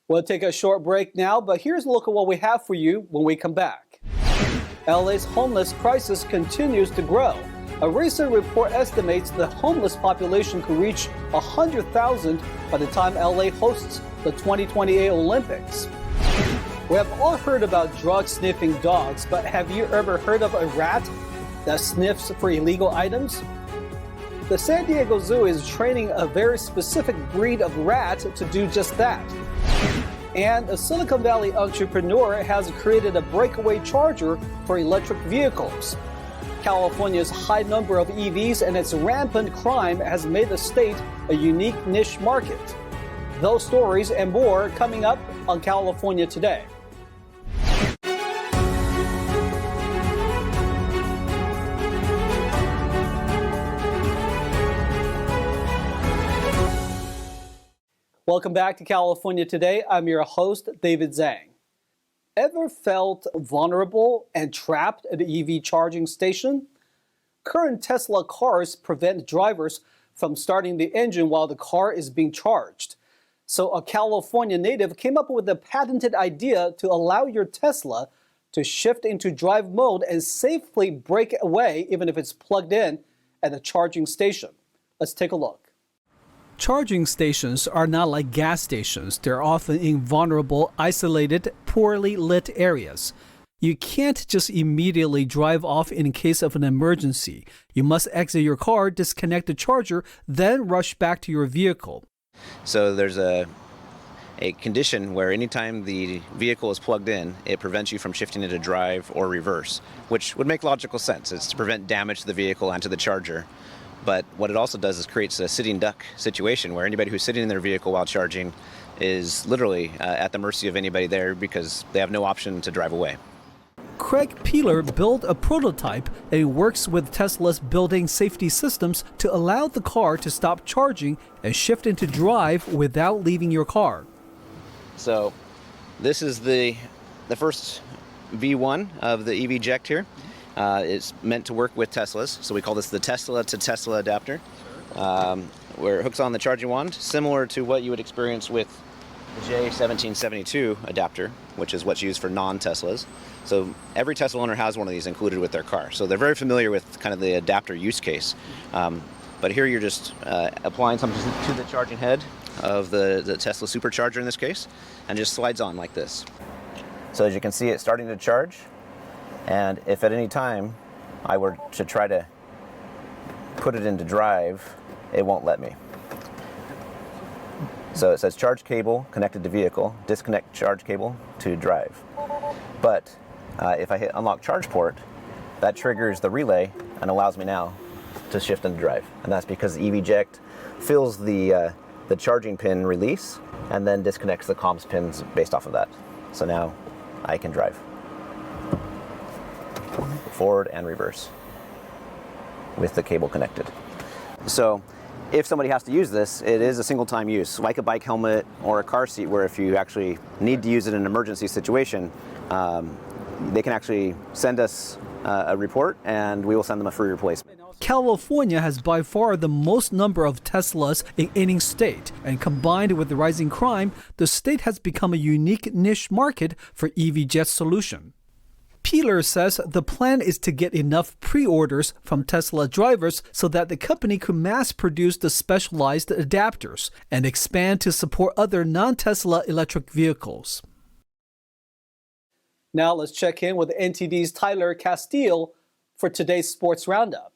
We'll take a short break now, but here's a look at what we have for you when we come back. LA's homeless crisis continues to grow. A recent report estimates the homeless population could reach 100,000 by the time LA hosts the 2028 Olympics. We have all heard about drug-sniffing dogs, but have you ever heard of a rat that sniffs for illegal items? The San Diego Zoo is training a very specific breed of rat to do just that. And a Silicon Valley entrepreneur has created a breakaway charger for electric vehicles. California's high number of EVs and its rampant crime has made the state a unique niche market. Those stories and more coming up on California Today. Welcome back to California Today. I'm your host, David Zhang. Ever felt vulnerable and trapped at an EV charging station? Current Tesla cars prevent drivers from starting the engine while the car is being charged. So a California native came up with a patented idea to allow your Tesla to shift into drive mode and safely brake away even if it's plugged in at a charging station. Let's take a look. Charging stations are not like gas stations. They're often in vulnerable, isolated, poorly lit areas. You can't just immediately drive off in case of an emergency. You must exit your car, disconnect the charger, then rush back to your vehicle. So there's a condition where anytime the vehicle is plugged in, it prevents you from shifting into drive or reverse, which would make logical sense. It's to prevent damage to the vehicle and to the charger. But what it also does is creates a sitting duck situation where anybody who's sitting in their vehicle while charging is literally at the mercy of anybody there because they have no option to drive away. Craig Peeler built a prototype and works with Tesla's building safety systems to allow the car to stop charging and shift into drive without leaving your car. So this is the first V1 of the EVject here. It's meant to work with Teslas, so we call this the Tesla to Tesla adapter, where it hooks on the charging wand, similar to what you would experience with the J1772 adapter, which is what's used for non-Teslas. So every Tesla owner has one of these included with their car, so they're very familiar with kind of the adapter use case. But here you're just applying something to the charging head of the Tesla supercharger in this case, and just slides on like this. So as you can see, it's starting to charge. And if at any time I were to try to put it into drive, it won't let me. So it says charge cable connected to vehicle, disconnect charge cable to drive. But if I hit unlock charge port, that triggers the relay and allows me now to shift into drive. And that's because the EVject fills the charging pin release and then disconnects the comms pins based off of that. So now I can drive forward and reverse with the cable connected. So if somebody has to use this, it is a single time use, like a bike helmet or a car seat, where if you actually need to use it in an emergency situation, they can actually send us a report and we will send them a free replacement. California has by far the most number of Teslas in any state, and combined with the rising crime, the state has become a unique niche market for EVject solution. Peeler says the plan is to get enough pre-orders from Tesla drivers so that the company could mass-produce the specialized adapters and expand to support other non-Tesla electric vehicles. Now let's check in with NTD's Tyler Castile for today's Sports Roundup.